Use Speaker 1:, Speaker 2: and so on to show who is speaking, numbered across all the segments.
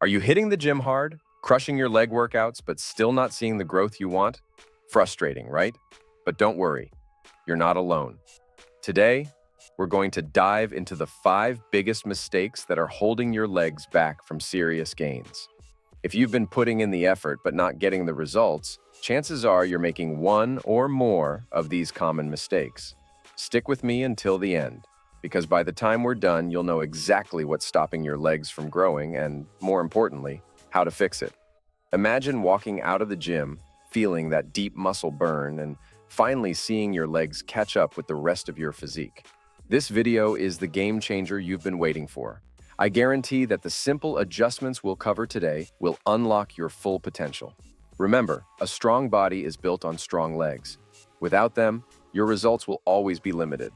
Speaker 1: Are you hitting the gym hard, crushing your leg workouts, but still not seeing the growth you want? Frustrating, right? But don't worry, you're not alone. Today, we're going to dive into the 5 biggest mistakes that are holding your legs back from serious gains. If you've been putting in the effort but not getting the results, chances are you're making one or more of these common mistakes. Stick with me until the end, because by the time we're done, you'll know exactly what's stopping your legs from growing and, more importantly, how to fix it. Imagine walking out of the gym, feeling that deep muscle burn, and finally seeing your legs catch up with the rest of your physique. This video is the game changer you've been waiting for. I guarantee that the simple adjustments we'll cover today will unlock your full potential. Remember, a strong body is built on strong legs. Without them, your results will always be limited.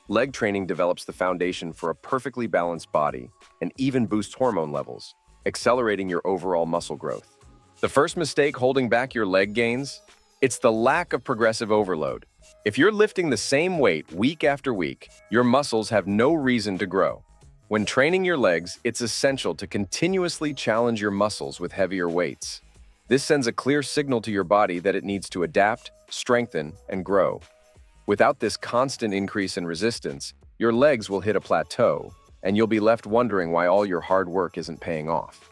Speaker 1: Leg training develops the foundation for a perfectly balanced body and even boosts hormone levels, accelerating your overall muscle growth. The first mistake holding back your leg gains? It's the lack of progressive overload. If you're lifting the same weight week after week, your muscles have no reason to grow. When training your legs, it's essential to continuously challenge your muscles with heavier weights. This sends a clear signal to your body that it needs to adapt, strengthen, and grow. Without this constant increase in resistance, your legs will hit a plateau, and you'll be left wondering why all your hard work isn't paying off.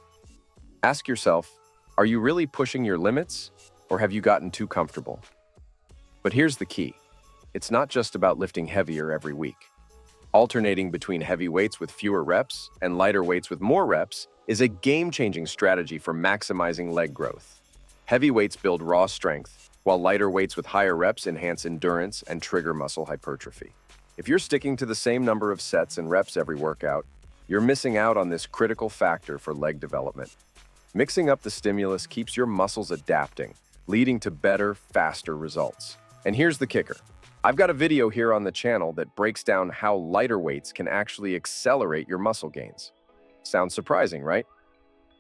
Speaker 1: Ask yourself, are you really pushing your limits, or have you gotten too comfortable? But here's the key. It's not just about lifting heavier every week. Alternating between heavy weights with fewer reps and lighter weights with more reps is a game-changing strategy for maximizing leg growth. Heavy weights build raw strength, while lighter weights with higher reps enhance endurance and trigger muscle hypertrophy. If you're sticking to the same number of sets and reps every workout, you're missing out on this critical factor for leg development. Mixing up the stimulus keeps your muscles adapting, leading to better, faster results. And here's the kicker. I've got a video here on the channel that breaks down how lighter weights can actually accelerate your muscle gains. Sounds surprising, right?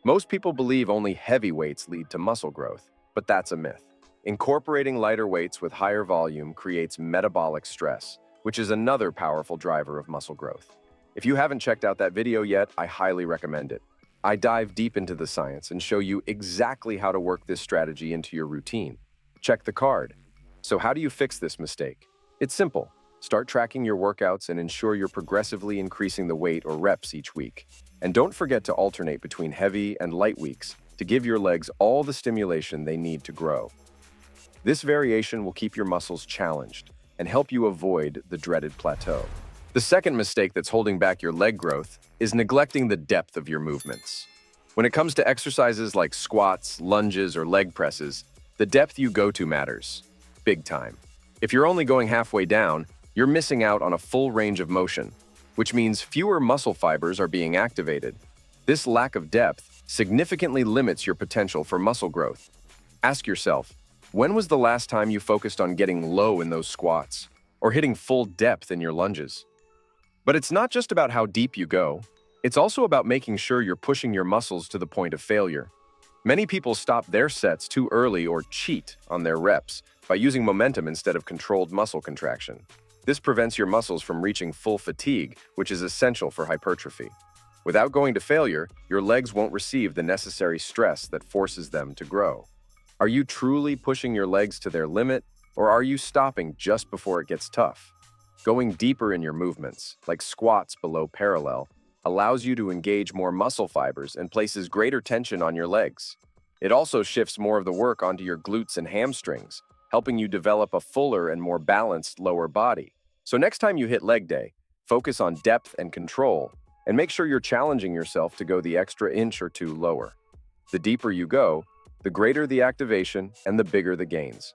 Speaker 1: Most people believe only heavy weights lead to muscle growth, but that's a myth. Incorporating lighter weights with higher volume creates metabolic stress, which is another powerful driver of muscle growth. If you haven't checked out that video yet, I highly recommend it. I dive deep into the science and show you exactly how to work this strategy into your routine. Check the card. So how do you fix this mistake? It's simple. Start tracking your workouts and ensure you're progressively increasing the weight or reps each week. And don't forget to alternate between heavy and light weeks to give your legs all the stimulation they need to grow. This variation will keep your muscles challenged and help you avoid the dreaded plateau. The second mistake that's holding back your leg growth is neglecting the depth of your movements. When it comes to exercises like squats, lunges, or leg presses, the depth you go to matters. Big time. If you're only going halfway down, you're missing out on a full range of motion, which means fewer muscle fibers are being activated. This lack of depth significantly limits your potential for muscle growth. Ask yourself, when was the last time you focused on getting low in those squats or hitting full depth in your lunges? But it's not just about how deep you go. It's also about making sure you're pushing your muscles to the point of failure. Many people stop their sets too early or cheat on their reps by using momentum instead of controlled muscle contraction. This prevents your muscles from reaching full fatigue, which is essential for hypertrophy. Without going to failure, your legs won't receive the necessary stress that forces them to grow. Are you truly pushing your legs to their limit, or are you stopping just before it gets tough? Going deeper in your movements, like squats below parallel, allows you to engage more muscle fibers and places greater tension on your legs. It also shifts more of the work onto your glutes and hamstrings, helping you develop a fuller and more balanced lower body. So next time you hit leg day, focus on depth and control, and make sure you're challenging yourself to go the extra inch or two lower. The deeper you go, the greater the activation and the bigger the gains.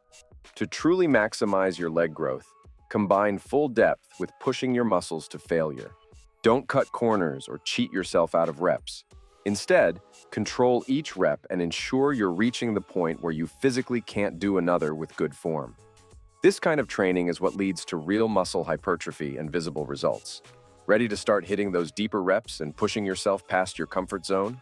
Speaker 1: To truly maximize your leg growth, combine full depth with pushing your muscles to failure. Don't cut corners or cheat yourself out of reps. Instead, control each rep and ensure you're reaching the point where you physically can't do another with good form. This kind of training is what leads to real muscle hypertrophy and visible results. Ready to start hitting those deeper reps and pushing yourself past your comfort zone?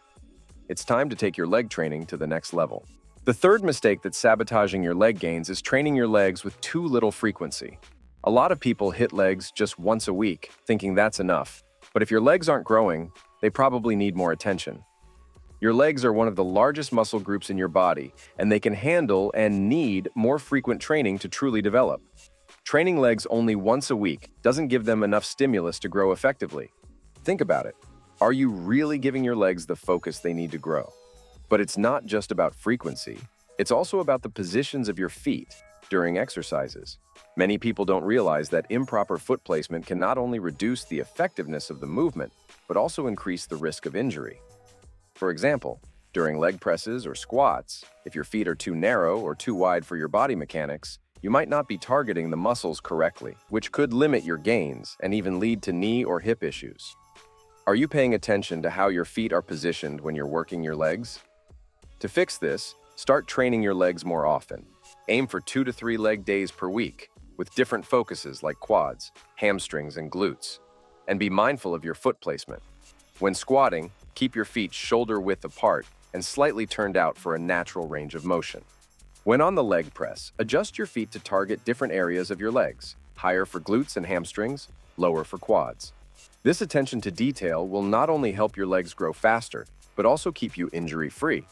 Speaker 1: It's time to take your leg training to the next level. The third mistake that's sabotaging your leg gains is training your legs with too little frequency. A lot of people hit legs just once a week, thinking that's enough. But if your legs aren't growing, they probably need more attention. Your legs are one of the largest muscle groups in your body, and they can handle and need more frequent training to truly develop. Training legs only once a week doesn't give them enough stimulus to grow effectively. Think about it. Are you really giving your legs the focus they need to grow? But it's not just about frequency. It's also about the positions of your feet during exercises. Many people don't realize that improper foot placement can not only reduce the effectiveness of the movement, but also increase the risk of injury. For example, during leg presses or squats, if your feet are too narrow or too wide for your body mechanics, you might not be targeting the muscles correctly, which could limit your gains and even lead to knee or hip issues. Are you paying attention to how your feet are positioned when you're working your legs? To fix this, start training your legs more often. Aim for 2 to 3 leg days per week, with different focuses like quads, hamstrings, and glutes. And be mindful of your foot placement. When squatting, keep your feet shoulder width apart and slightly turned out for a natural range of motion. When on the leg press, adjust your feet to target different areas of your legs, higher for glutes and hamstrings, lower for quads. This attention to detail will not only help your legs grow faster, but also keep you injury-free.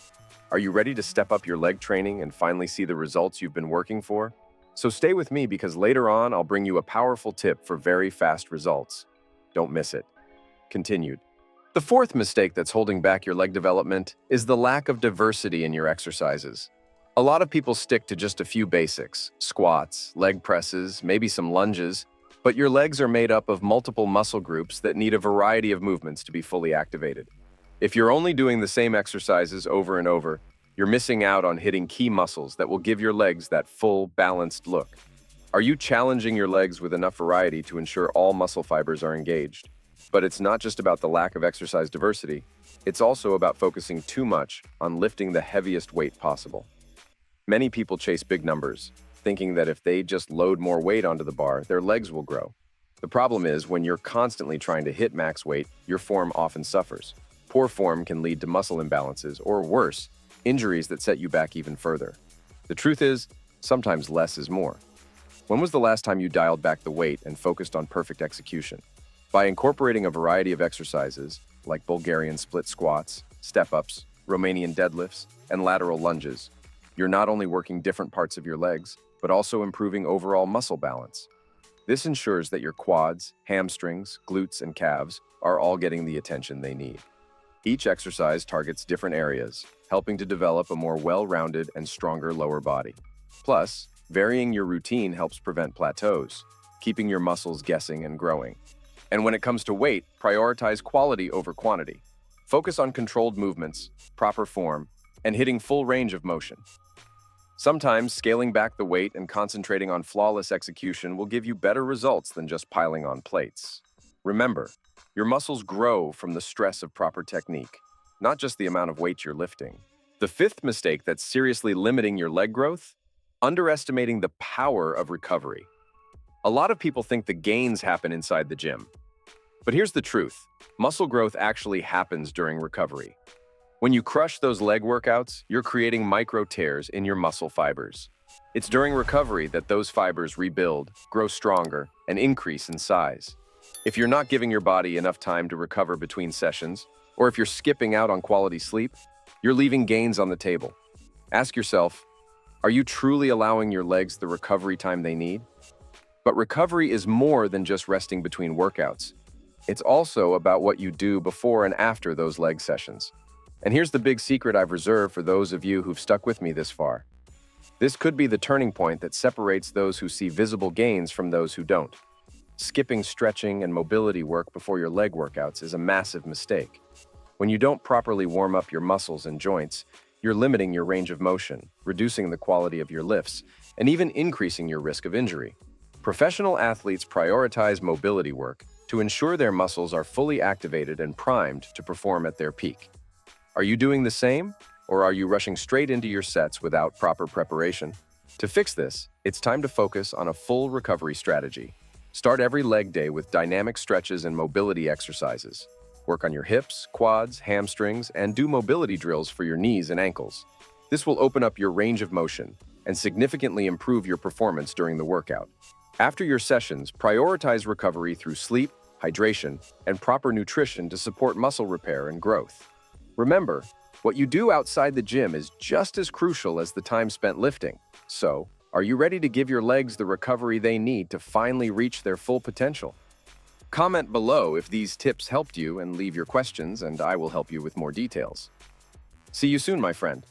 Speaker 1: Are you ready to step up your leg training and finally see the results you've been working for? So stay with me because later on I'll bring you a powerful tip for very fast results. Don't miss it. Continued. The fourth mistake that's holding back your leg development is the lack of diversity in your exercises. A lot of people stick to just a few basics, squats, leg presses, maybe some lunges, but your legs are made up of multiple muscle groups that need a variety of movements to be fully activated. If you're only doing the same exercises over and over, you're missing out on hitting key muscles that will give your legs that full, balanced look. Are you challenging your legs with enough variety to ensure all muscle fibers are engaged? But it's not just about the lack of exercise diversity, it's also about focusing too much on lifting the heaviest weight possible. Many people chase big numbers, thinking that if they just load more weight onto the bar, their legs will grow. The problem is, when you're constantly trying to hit max weight, your form often suffers. Poor form can lead to muscle imbalances, or worse, injuries that set you back even further. The truth is, sometimes less is more. When was the last time you dialed back the weight and focused on perfect execution? By incorporating a variety of exercises, like Bulgarian split squats, step-ups, Romanian deadlifts, and lateral lunges, you're not only working different parts of your legs, but also improving overall muscle balance. This ensures that your quads, hamstrings, glutes, and calves are all getting the attention they need. Each exercise targets different areas, helping to develop a more well-rounded and stronger lower body. Plus, varying your routine helps prevent plateaus, keeping your muscles guessing and growing. And when it comes to weight, prioritize quality over quantity. Focus on controlled movements, proper form, and hitting full range of motion. Sometimes scaling back the weight and concentrating on flawless execution will give you better results than just piling on plates. Remember, your muscles grow from the stress of proper technique, not just the amount of weight you're lifting. The fifth mistake that's seriously limiting your leg growth? Underestimating the power of recovery. A lot of people think the gains happen inside the gym. But here's the truth. Muscle growth actually happens during recovery. When you crush those leg workouts, you're creating micro tears in your muscle fibers. It's during recovery that those fibers rebuild, grow stronger, and increase in size. If you're not giving your body enough time to recover between sessions, or if you're skipping out on quality sleep, you're leaving gains on the table. Ask yourself, are you truly allowing your legs the recovery time they need? But recovery is more than just resting between workouts. It's also about what you do before and after those leg sessions. And here's the big secret I've reserved for those of you who've stuck with me this far. This could be the turning point that separates those who see visible gains from those who don't. Skipping stretching and mobility work before your leg workouts is a massive mistake. When you don't properly warm up your muscles and joints, you're limiting your range of motion, reducing the quality of your lifts, and even increasing your risk of injury. Professional athletes prioritize mobility work to ensure their muscles are fully activated and primed to perform at their peak. Are you doing the same, or are you rushing straight into your sets without proper preparation? To fix this, it's time to focus on a full recovery strategy. Start every leg day with dynamic stretches and mobility exercises. Work on your hips, quads, hamstrings, and do mobility drills for your knees and ankles. This will open up your range of motion and significantly improve your performance during the workout. After your sessions, prioritize recovery through sleep, hydration, and proper nutrition to support muscle repair and growth. Remember, What you do outside the gym is just as crucial as the time spent lifting. So, are you ready to give your legs the recovery they need to finally reach their full potential? Comment below if these tips helped you and leave your questions, and I will help you with more details. See you soon, my friend.